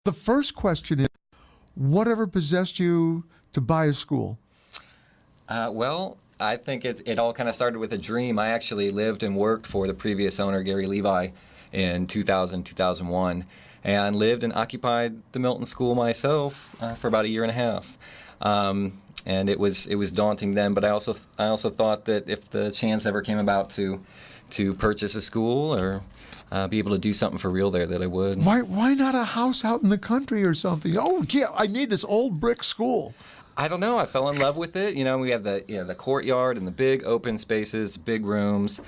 the first question is, whatever possessed you to buy a school? Well, I think it all kind of started with a dream. I actually lived and worked for the previous owner, Gary Levi, in 2000, 2001, and lived and occupied the Milton School myself for about a year and a half. And it was daunting then, but I also thought that if the chance ever came about to purchase a school or be able to do something for real there, that I would. Why not a house out in the country or something? Oh yeah, I need this old brick school. I don't know. I fell in love with it. You know, we have the courtyard and the big open spaces, big rooms.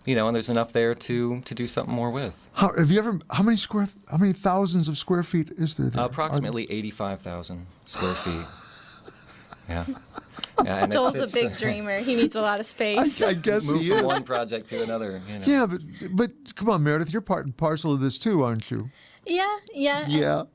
You know, and there's enough there to do something more with. How many thousands of square feet is there? Approximately 85,000 square feet. Yeah. And Joel's a big dreamer. He needs a lot of space. I guess move he from is. one project to another. You know. Yeah, but come on, Meredith, you're part and parcel of this too, aren't you? Yeah. Yeah.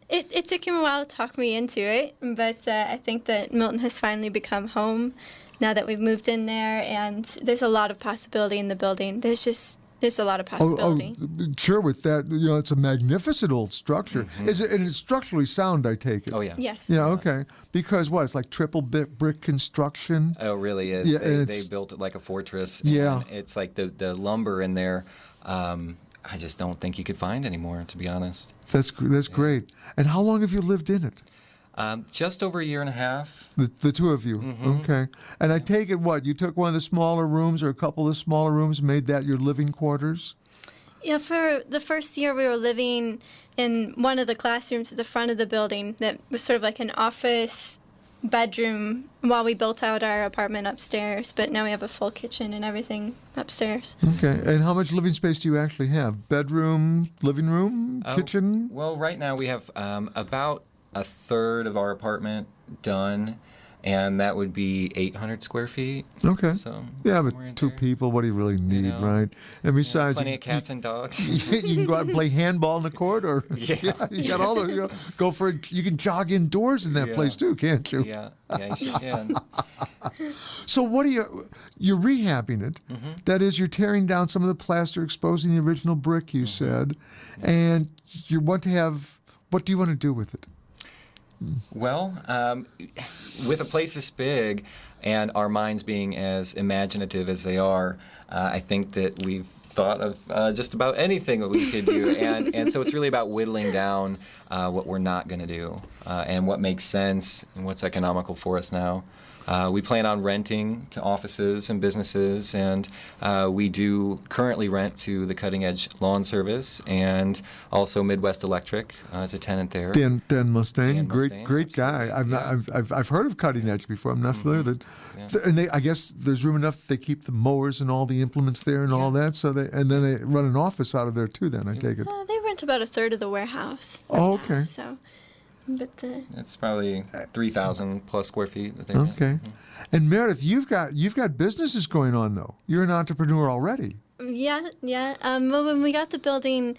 It took him a while to talk me into it, but I think that Milton has finally become home now that we've moved in there, and there's a lot of possibility in the building. There's a lot of possibility. Sure, with that, you know, it's a magnificent old structure. Mm-hmm. And it's structurally sound, I take it. Oh, yeah. Yes. Yeah, okay. Because what? It's like triple brick construction? Oh, it really is. Yeah, they built it like a fortress. Yeah. And it's like the lumber in there, I just don't think you could find anymore, to be honest. That's great. And how long have you lived in it? Just over a year and a half. The two of you? Mm-hmm. Okay. And I take it, what, you took one of the smaller rooms or a couple of smaller rooms, made that your living quarters? Yeah, for the first year we were living in one of the classrooms at the front of the building that was sort of like an office bedroom while we built out our apartment upstairs, but now we have a full kitchen and everything upstairs. Okay. And how much living space do you actually have? Bedroom, living room, kitchen? Well, right now we have about a third of our apartment done, and that would be 800 square feet. Okay. So yeah, but two people, what do you really need, right? And besides, plenty of cats and dogs. You can go out and play handball in the court, or you got all the go for it. You can jog indoors in that place too, can't you? Yeah, you sure can. So what are you're rehabbing it? Mm-hmm. That is, you're tearing down some of the plaster, exposing the original brick. You said, and you want to have. What do you want to do with it? Well, with a place this big and our minds being as imaginative as they are, I think that we've thought of just about anything that we could do. And so it's really about whittling down what we're not going to do and what makes sense and what's economical for us now. We plan on renting to offices and businesses, and we do currently rent to the Cutting Edge Lawn Service and also Midwest Electric as a tenant there. Dan Mustang, great guy. Absolutely. I've heard of Cutting Edge before. I'm not familiar with it. And I guess there's room enough that they keep the mowers and all the implements there and all that. So then they run an office out of there too. Then I take it. They rent about a third of the warehouse. Oh, okay. Now, so. But it's probably 3,000 plus square feet. That they Okay. rent. And Meredith, you've got businesses going on though. You're an entrepreneur already. Yeah. Well, when we got the building,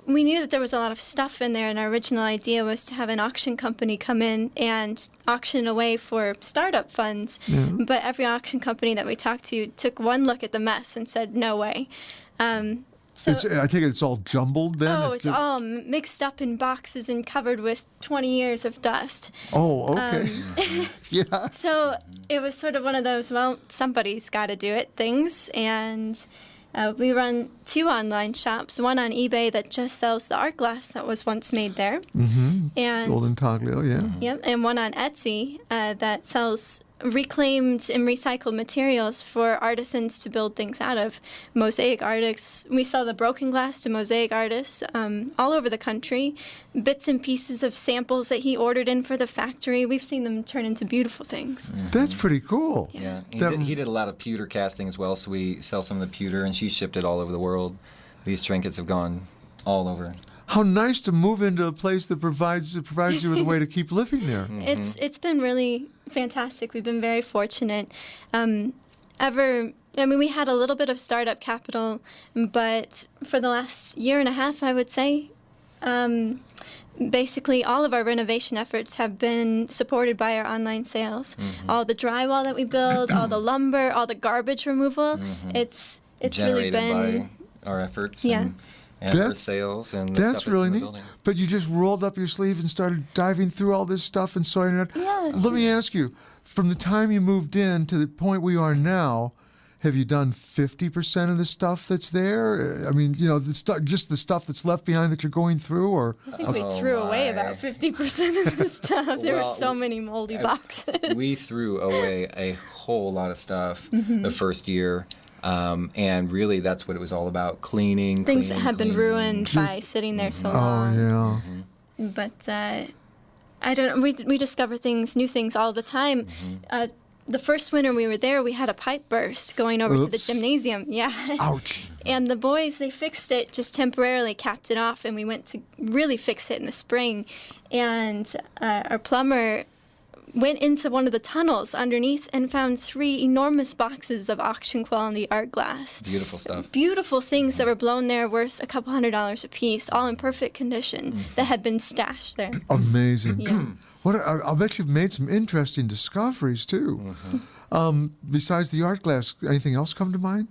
we knew that there was a lot of stuff in there, and our original idea was to have an auction company come in and auction away for startup funds. Yeah. But every auction company that we talked to took one look at the mess and said, no way. So, I take it it's all jumbled then? Oh, it's all mixed up in boxes and covered with 20 years of dust. Oh, okay. Yeah. So it was sort of one of those, well, somebody's got to do it things. And we run 2 online shops, one on eBay that just sells the art glass that was once made there. Mm-hmm. And Gold intaglio, yeah. Yep, and one on Etsy that sells reclaimed and recycled materials for artisans to build things out of. Mosaic artists, we sell the broken glass to mosaic artists all over the country. Bits and pieces of samples that he ordered in for the factory. We've seen them turn into beautiful things. Mm-hmm. That's pretty cool. Yeah, he did a lot of pewter casting as well, so we sell some of the pewter, and she shipped it all over the world. These trinkets have gone all over. How nice to move into a place that provides you with a way to keep living there. Mm-hmm. It's been really fantastic. We've been very fortunate. We had a little bit of startup capital, but for the last year and a half, I would say, basically all of our renovation efforts have been supported by our online sales. Mm-hmm. All the drywall that we build, all the lumber, all the garbage removal, it's really Generated been by our efforts. Yeah. and our sales and the that's stuff really that's in the neat. building. But you just rolled up your sleeve and started diving through all this stuff and sorting it out. Yeah. Let me ask you, from the time you moved in to the point we are now, have you done 50% of the stuff that's there? I mean, just the stuff that's left behind that you're going through, or I think we threw away about 50% of the stuff. There were Well, so many moldy boxes. We threw away a whole lot of stuff the first year. And really, that's what it was all about: cleaning. Things that cleaning, have been cleaning. ruined by sitting there so oh long. yeah, But I don't know. We discover new things all the time. The first winter we were there, we had a pipe burst going over to the Oops. gymnasium. Yeah. ouch. And the boys, they fixed it just temporarily, capped it off, and we went to really fix it in the spring. And our plumber went into one of the tunnels underneath and found 3 enormous boxes of auction quality art glass. Beautiful stuff. Beautiful things that were blown there worth a couple $100s a piece, all in perfect condition, that had been stashed there. Amazing. Yeah. I'll bet you've made some interesting discoveries too. Besides the art glass, anything else come to mind?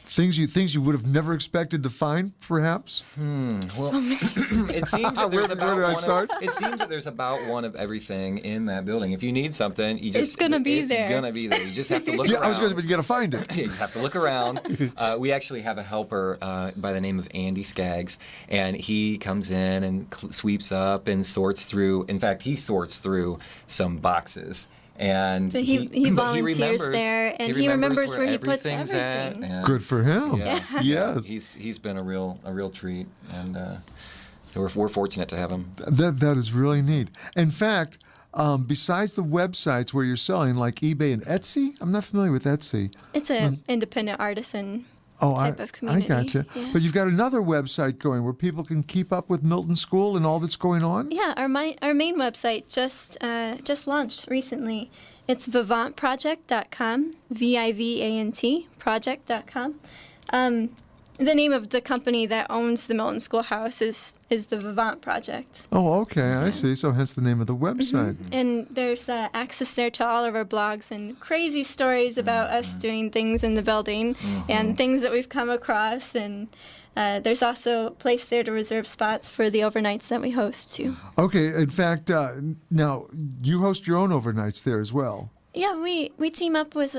Things you would have never expected to find, perhaps. Well, it seems that there's Where about did I one start? It seems that there's about one of everything in that building. If you need something, you just It's gonna be there. It's gonna be there. You just have to look Yeah, around. I was going to, but you got to find it. You just have to look around. We actually have a helper by the name of Andy Skaggs, and he comes in and sweeps up and sorts through. In fact, he sorts through some boxes. And But he but volunteers remembers- there, and he remembers where he puts everything's everything. At, and Good for him. Yeah. Yes. He's been a real treat, and so we're fortunate to have him. That is really neat. In fact, besides the websites where you're selling, like eBay and Etsy, I'm not familiar with Etsy. It's an independent artisan Oh, type of community. I gotcha. Yeah. But you've got another website going where people can keep up with Milton School and all that's going on? Yeah, our main website just launched recently. It's vivantproject.com, VIVANT project.com. The name of the company that owns the Milton Schoolhouse is the Vivant Project. Oh, okay, I see. So hence the name of the website. And there's access there to all of our blogs and crazy stories about us doing things in the building and things that we've come across. And there's also a place there to reserve spots for the overnights that we host, too. Okay, in fact, now you host your own overnights there as well. Yeah, we team up with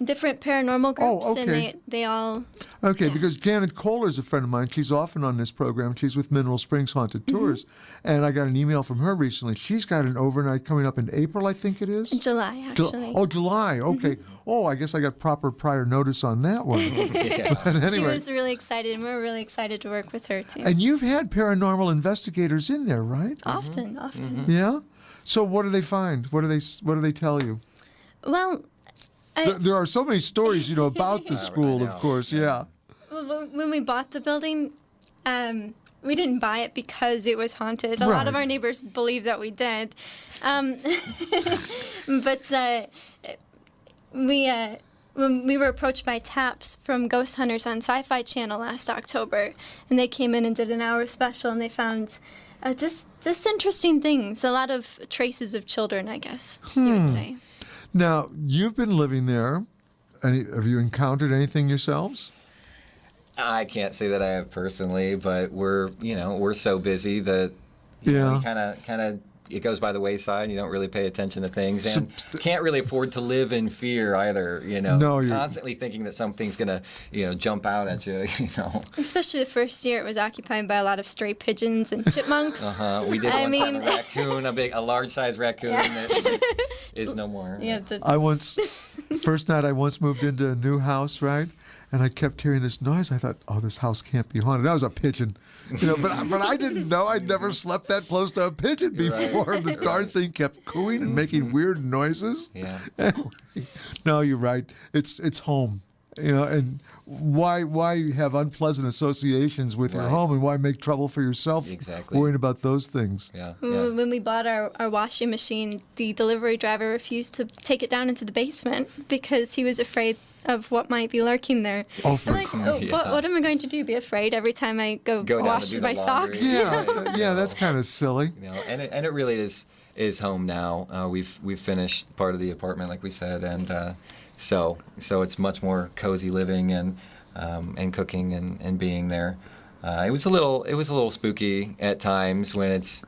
different paranormal groups, okay. and they all... Okay, Yeah. because Janet Kohler is a friend of mine. She's often on this program. She's with Mineral Springs Haunted Tours. And I got an email from her recently. She's got an overnight coming up in April, I think it is. July, actually. July. Okay. Oh, I guess I got proper prior notice on that one. Yeah. But She anyway. was really excited, and we're really excited to work with her, too. And you've had paranormal investigators in there, right? Often. Yeah? So what do they find? What do they tell you? Well, There are so many stories, about the school, of know. course. Yeah. when we bought the building, we didn't buy it because it was haunted. A lot of Right. our neighbors believe that we did. But when we were approached by TAPS from Ghost Hunters on Sci-Fi Channel last October, and they came in and did an hour special, and they found just interesting things. A lot of traces of children, I guess you would say. Now, you've been living there. Have you encountered anything yourselves? I can't say that I have personally, but we're so busy that Yeah. kind of it goes by the wayside. And you don't really pay attention to things, and So- can't really afford to live in fear either. No, you're- constantly thinking that something's gonna jump out at you. Especially the first year, it was occupied by a lot of stray pigeons and chipmunks. We did I once have mean- a raccoon, a large-sized raccoon that is no more. Yeah, First night I once moved into a new house, right? And I kept hearing this noise. I thought, oh, this house can't be haunted. That was a pigeon. But I didn't know. I'd never slept that close to a pigeon before. The darn thing kept cooing and making weird noises. Yeah. No, you're right. It's home. And why have unpleasant associations with your Right. home, and why make trouble for yourself Exactly. worrying about those things? Yeah. When we bought our washing machine, the delivery driver refused to take it down into the basement because he was afraid of what might be lurking there. Oh, for I'm like, what am I going to do? Be afraid every time I go Go down to wash do the my laundry. socks? Yeah, that's kind of silly. And it really is home now. We've finished part of the apartment, like we said, and so it's much more cozy living and cooking and being there. It was a little spooky at times when it's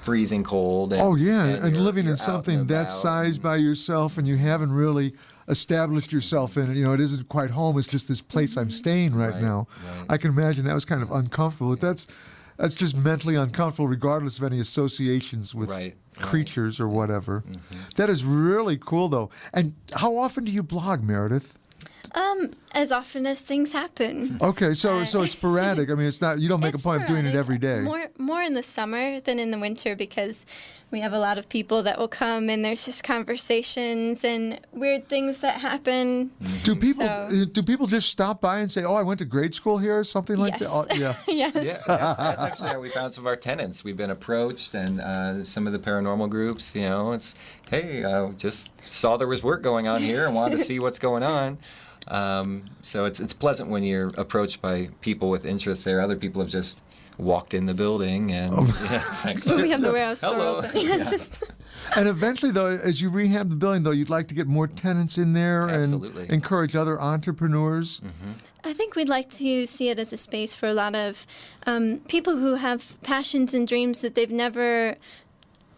freezing cold. And, Oh yeah, and you're- living you're in out something and that about. size by yourself, and you haven't really established yourself in it. It isn't quite home. It's just this place I'm staying right Right, now. right. I can imagine that was kind of uncomfortable. But that's just mentally uncomfortable, regardless of any associations with Right, right. creatures or whatever. That is really cool, though. And how often do you blog, Meredith? As often as things happen. Okay, so it's sporadic. I mean, it's not. You don't make a It's point of doing it sporadic. every day. More in the summer than in the winter because we have a lot of people that will come and there's just conversations and weird things that happen. Do people So- do people just stop by and say, "Oh, I went to grade school here" or something like Yes. that? Oh, yeah. Yes. Yeah, that's actually how we found some of our tenants. We've been approached, and some of the paranormal groups, it's, hey, just saw there was work going on here and wanted to see what's going on. So it's pleasant when you're approached by people with interest there. Other people have just walked in the building, and it's like, When we have the warehouse store Hello. open. Yeah, it's just And eventually, though, as you rehab the building, though, you'd like to get more tenants in there Absolutely. and encourage other entrepreneurs. I think we'd like to see it as a space for a lot of people who have passions and dreams that they've never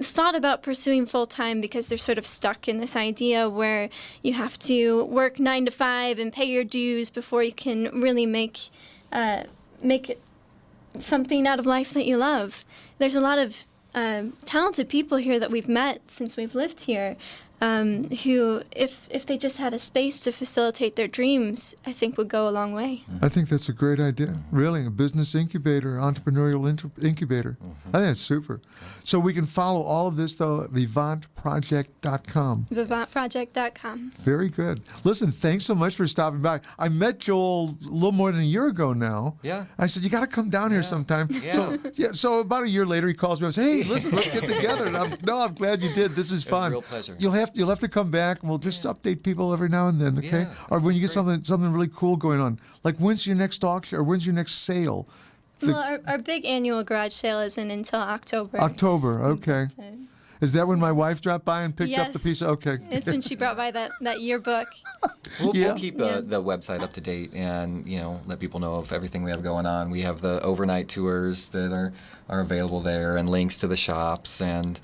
thought about pursuing full time because they're sort of stuck in this idea where you have to work 9 to 5 and pay your dues before you can really make something out of life that you love. There's a lot of talented people here that we've met since we've lived here who, if they just had a space to facilitate their dreams, I think would go a long way. I think that's a great idea. Really, a business incubator, entrepreneurial incubator. I think that's super. So we can follow all of this, though, at vivantproject.com. VivantProject.com. Very good. Listen, thanks so much for stopping by. I met Joel a little more than a year ago now. Yeah. I said, you got to come down here sometime. Yeah. So about a year later, he calls me and says, hey, listen, let's get together. And I'm glad you did. This is fun. real pleasure. You'll have to come back, and we'll just update people every now and then, okay? Yeah, Or that when you get sounds something really cool going on. Like, when's your next auction, or when's your next sale? Well, our big annual garage sale isn't until October. October, okay. So, Is that when my wife dropped by and picked up the Yes. piece? Okay. it's when she brought by that yearbook. We'll Yeah. keep Yeah. the website up to date and let people know of everything we have going on. We have the overnight tours that are available there, and links to the shops and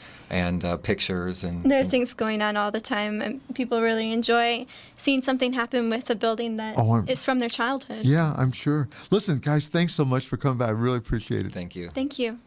pictures and There are things going on all the time, and people really enjoy seeing something happen with a building that is from their childhood. Yeah, I'm sure. Listen, guys, thanks so much for coming by. I really appreciate it. Thank you. Thank you.